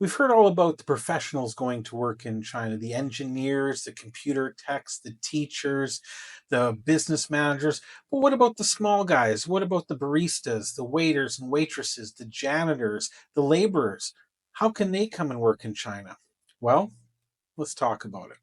We've heard all about the professionals going to work in China, the engineers, the computer techs, the teachers, the business managers. But what about the small guys? What about the baristas, the waiters and waitresses, the janitors, the laborers? How can they come and work in China? Well, let's talk about it.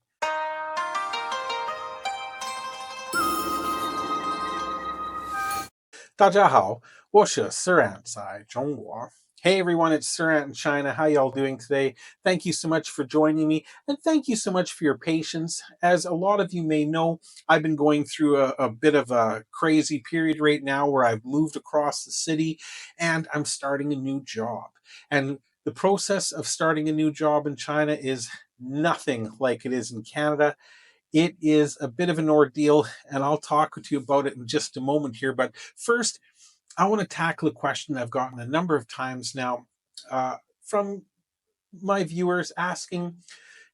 大家好，我是 Surat 在中国. Hey everyone, it's Surat in China. How y'all doing today? Thank you so much for joining me, and thank you so much for your patience. As a lot of you may know, I've been going through a bit of a crazy period right now where I've moved across the city and I'm starting a new job. And the process of starting a new job in China is nothing like it is in Canada. It is a bit of an ordeal, and I'll talk to you about it in just a moment here. But first, I want to tackle a question I've gotten a number of times now from my viewers asking,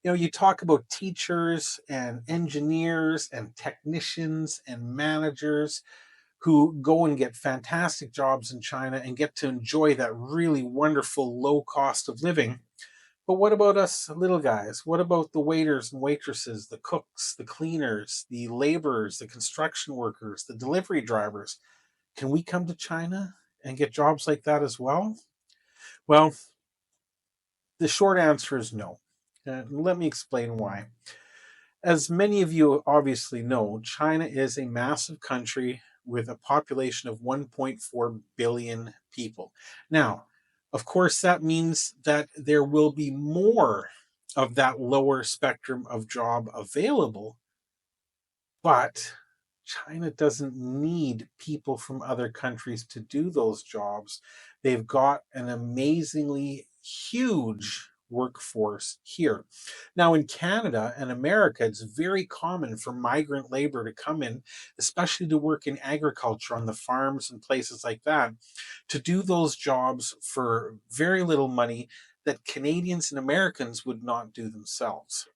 you talk about teachers and engineers and technicians and managers who go and get fantastic jobs in China and get to enjoy that really wonderful low cost of living. But what about us little guys? What about the waiters and waitresses, the cooks, the cleaners, the laborers, the construction workers, the delivery drivers? Can we come to China and get jobs like that as well? Well, the short answer is no. Let me explain why. As many of you obviously know, China is a massive country with a population of 1.4 billion people. Now, of course, that means that there will be more of that lower spectrum of job available, but China doesn't need people from other countries to do those jobs. They've got an amazingly huge workforce here. Now, in Canada and America, it's very common for migrant labor to come in, especially to work in agriculture on the farms and places like that, to do those jobs for very little money that Canadians and Americans would not do themselves.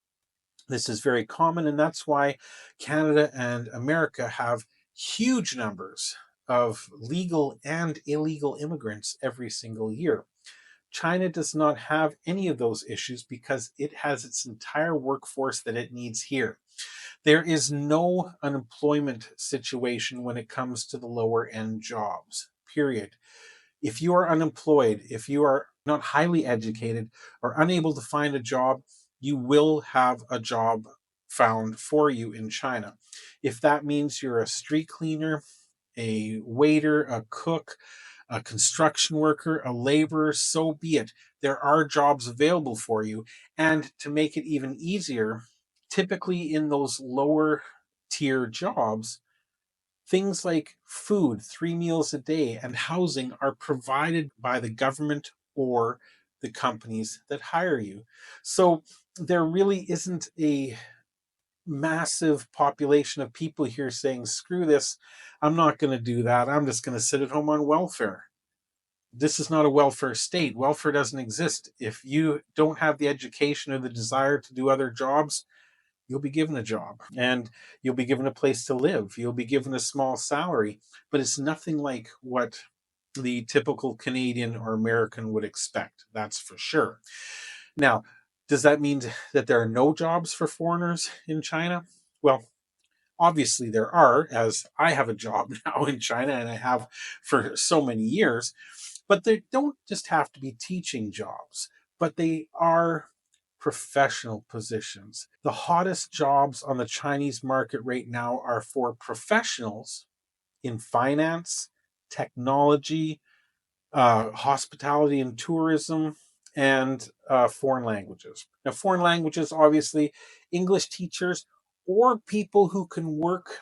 This is very common, and that's why Canada and America have huge numbers of legal and illegal immigrants every single year. China does not have any of those issues because it has its entire workforce that it needs here. There is no unemployment situation when it comes to the lower end jobs, period. If you are unemployed, if you are not highly educated or unable to find a job, you will have a job found for you in China. If that means you're a street cleaner, a waiter, a cook, a construction worker, a laborer, so be it. There are jobs available for you. And to make it even easier, typically in those lower tier jobs, things like food, 3 meals a day, and housing are provided by the government or the companies that hire you. So there really isn't a massive population of people here saying, screw this, I'm not going to do that. I'm just going to sit at home on welfare. This is not a welfare state. Welfare doesn't exist. If you don't have the education or the desire to do other jobs, you'll be given a job and you'll be given a place to live. You'll be given a small salary, but it's nothing like what the typical Canadian or American would expect. That's for sure. Now, does that mean that there are no jobs for foreigners in China? Well, obviously there are, as I have a job now in China and I have for so many years, but they don't just have to be teaching jobs, but they are professional positions. The hottest jobs on the Chinese market right now are for professionals in finance, technology, hospitality and tourism, and foreign languages. Now, foreign languages, obviously, English teachers or people who can work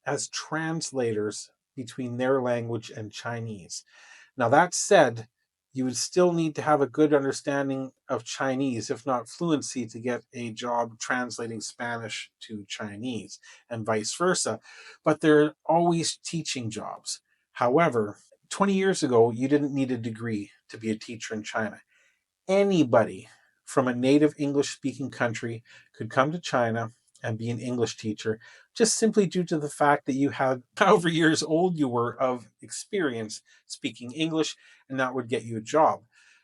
as translators between their language and Chinese. Now, that said, you would still need to have a good understanding of Chinese, if not fluency, to get a job translating Spanish to Chinese and vice versa. But they're always teaching jobs. However, 20 years ago, you didn't need a degree to be a teacher in China. Anybody from a native English speaking country could come to China and be an English teacher, just simply due to the fact that you had however years old you were of experience speaking English, and that would get you a job.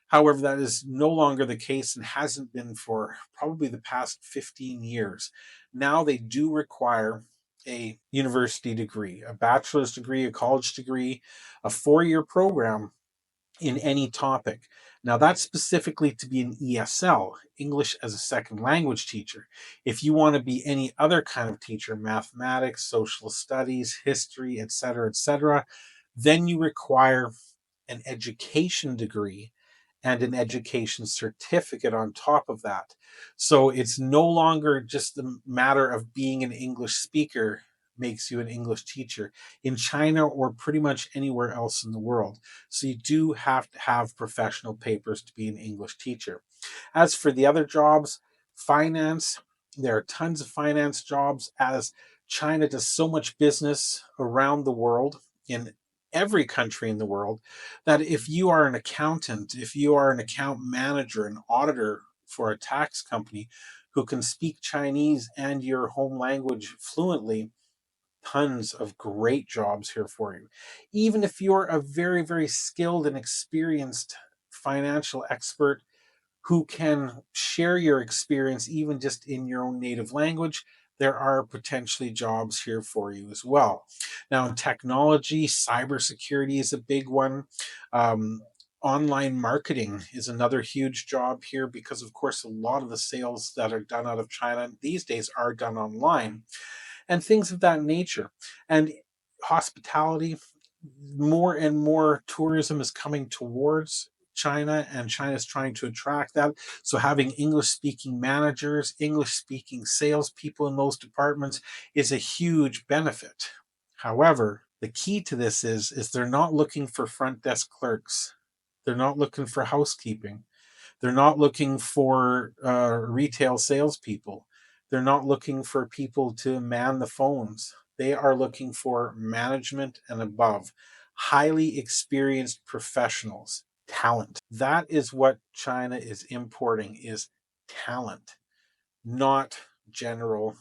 However, that is no longer the case and hasn't been for probably the past 15 years. Now they do require a university degree, a bachelor's degree, a college degree, a 4-year program in any topic. Now, that's specifically to be an ESL, English as a Second Language teacher. If you want to be any other kind of teacher, mathematics, social studies, history, etc., then you require an education degree and an education certificate on top of that. So it's no longer just a matter of being an English speaker makes you an English teacher in China or pretty much anywhere else in the world. So you do have to have professional papers to be an English teacher. As for the other jobs, finance, there are tons of finance jobs as China does so much business around the world in every country in the world that if you are an accountant, if you are an account manager, an auditor for a tax company who can speak Chinese and your home language fluently, tons of great jobs here for you. Even if you're a very, very skilled and experienced financial expert who can share your experience even just in your own native language, there are potentially jobs here for you as well. Now, in technology, cybersecurity is a big one. Um, Online marketing is another huge job here because, of course, a lot of the sales that are done out of China these days are done online and things of that nature. And hospitality, more and more tourism is coming towards China, and China is trying to attract that. So having English speaking managers, English speaking salespeople in those departments is a huge benefit. However, the key to this is they're not looking for front desk clerks. They're not looking for housekeeping. They're not looking for retail salespeople. They're not looking for people to man the phones. They are looking for management and above, highly experienced professionals, talent. That is what China is importing is talent, not general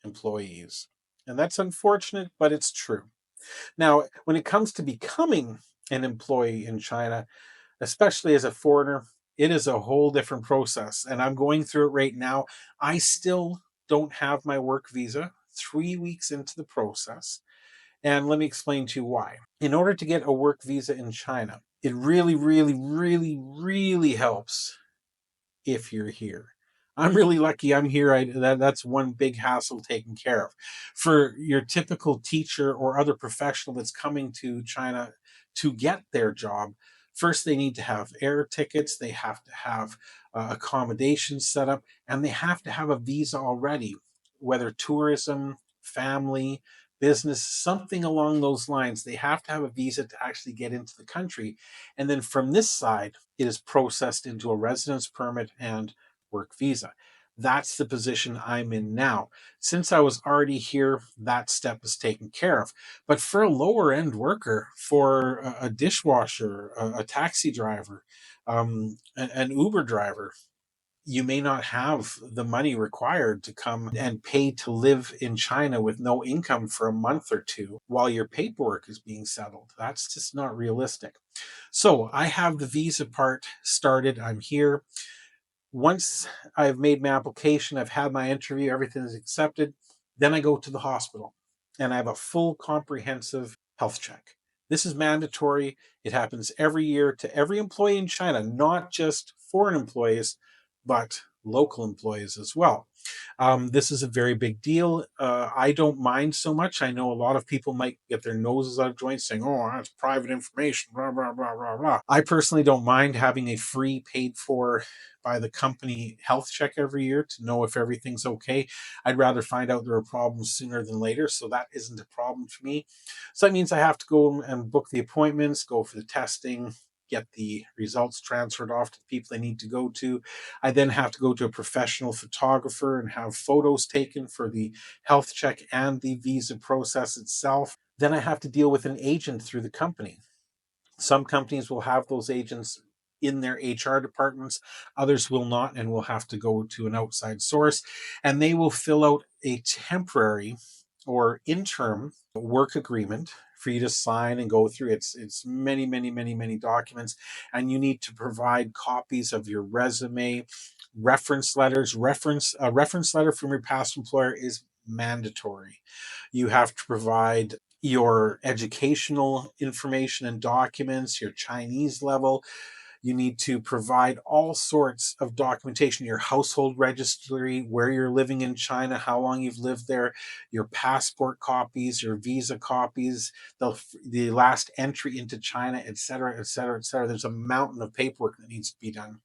employees. And that's unfortunate, but it's true. Now, when it comes to becoming an employee in China, especially as a foreigner, it is a whole different process. And I'm going through it right now. I still don't have my work visa 3 weeks into the process. And let me explain to you why. In order to get a work visa in China, it really, really, really, really helps if you're here. I'm really lucky I'm here. That's one big hassle taken care of. For your typical teacher or other professional that's coming to China to get their job, first they need to have air tickets, they have to have accommodations set up, and they have to have a visa already, whether tourism, family, business, something along those lines. They have to have a visa to actually get into the country. And then from this side, it is processed into a residence permit and work visa. That's the position I'm in now. Since I was already here, that step is taken care of. But for a lower end worker, for a dishwasher, a taxi driver, an Uber driver, you may not have the money required to come and pay to live in China with no income for a month or two while your paperwork is being settled. That's just not realistic. So I have the visa part started. I'm here. Once I've made my application, I've had my interview, everything is accepted, then I go to the hospital and I have a full comprehensive health check. This is mandatory. It happens every year to every employee in China, not just foreign employees, but local employees as well. This is a very big deal. I don't mind so much. I know a lot of people might get their noses out of joint saying, oh, that's private information, blah, blah, blah, blah, blah. I personally don't mind having a free, paid for by the company health check every year to know if everything's okay. I'd rather find out there are problems sooner than later. So that isn't a problem for me. So that means I have to go and book the appointments, go for the testing, get the results transferred off to the people they need to go to. I then have to go to a professional photographer and have photos taken for the health check and the visa process itself. Then I have to deal with an agent through the company. Some companies will have those agents in their HR departments, others will not, and will have to go to an outside source. And they will fill out a temporary or interim work agreement for you to sign and go through. It's many, many, many, many documents, and you need to provide copies of your resume, reference letters. A reference letter from your past employer is mandatory. You have to provide your educational information and documents, your Chinese level. You need to provide all sorts of documentation, your household registry, where you're living in China, how long you've lived there, your passport copies, your visa copies, the last entry into China, et cetera, et cetera, et cetera. There's a mountain of paperwork that needs to be done.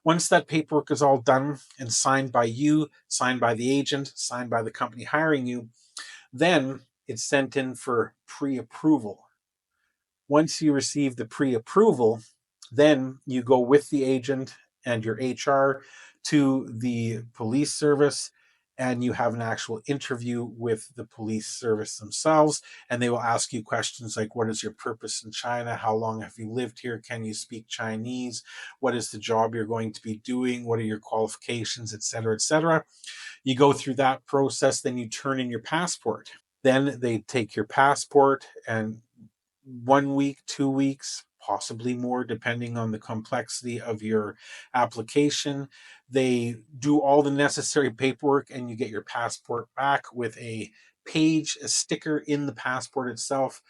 Once that paperwork is all done and signed by you, signed by the agent, signed by the company hiring you, then it's sent in for pre-approval. Once you receive the pre-approval, then you go with the agent and your HR to the police service, and you have an actual interview with the police service themselves. And they will ask you questions like, what is your purpose in China? How long have you lived here? Can you speak Chinese? What is the job you're going to be doing? What are your qualifications, et cetera, et cetera. You go through that process, then you turn in your passport. Then they take your passport, and 1 week, 2 weeks, possibly more, depending on the complexity of your application. They do all the necessary paperwork, and you get your passport back with a page, a sticker in the passport itself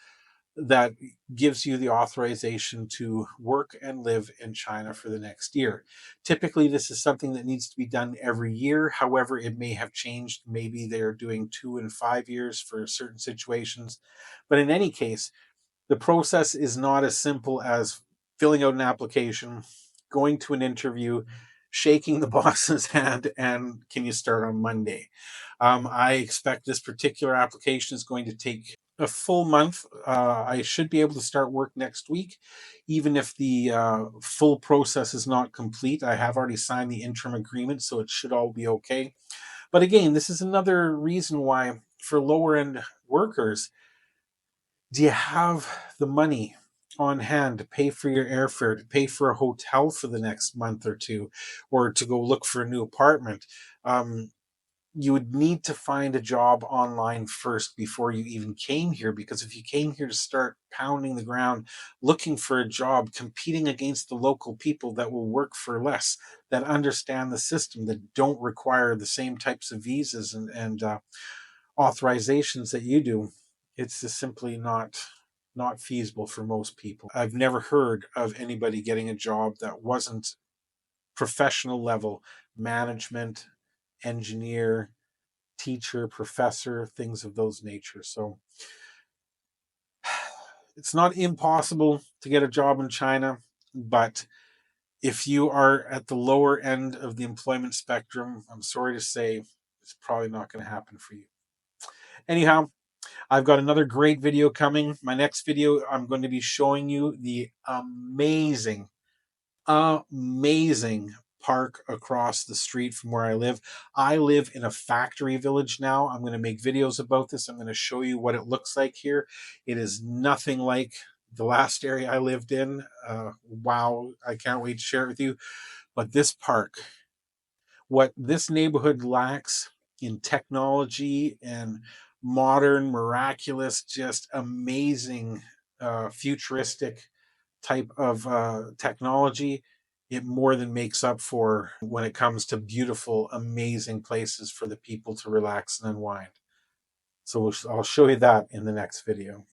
that gives you the authorization to work and live in China for the next year. Typically, this is something that needs to be done every year. However, it may have changed. Maybe they're doing 2 and 5 years for certain situations. But in any case, the process is not as simple as filling out an application, going to an interview, shaking the boss's hand, and can you start on Monday? I expect this particular application is going to take a full month. I should be able to start work next week, even if the full process is not complete. I have already signed the interim agreement, so it should all be okay. But again, this is another reason why for lower end workers, do you have the money on hand to pay for your airfare, to pay for a hotel for the next month or two, or to go look for a new apartment? You would need to find a job online first before you even came here, because if you came here to start pounding the ground looking for a job, competing against the local people that will work for less, that understand the system, that don't require the same types of visas and authorizations that you do, it's just simply not feasible for most people. I've never heard of anybody getting a job that wasn't professional level management, engineer, teacher, professor, things of those nature. So it's not impossible to get a job in China, but if you are at the lower end of the employment spectrum, I'm sorry to say, it's probably not going to happen for you. Anyhow, I've got another great video coming. My next video, I'm going to be showing you the amazing park across the street from where I live. I live in a factory village now. I'm going to make videos about this. I'm going to show you what it looks like here. It is nothing like the last area I lived in. Wow, I can't wait to share it with you. But this park, what this neighborhood lacks in technology and modern, miraculous, just amazing, futuristic type of technology, it more than makes up for when it comes to beautiful, amazing places for the people to relax and unwind. So I'll show you that in the next video.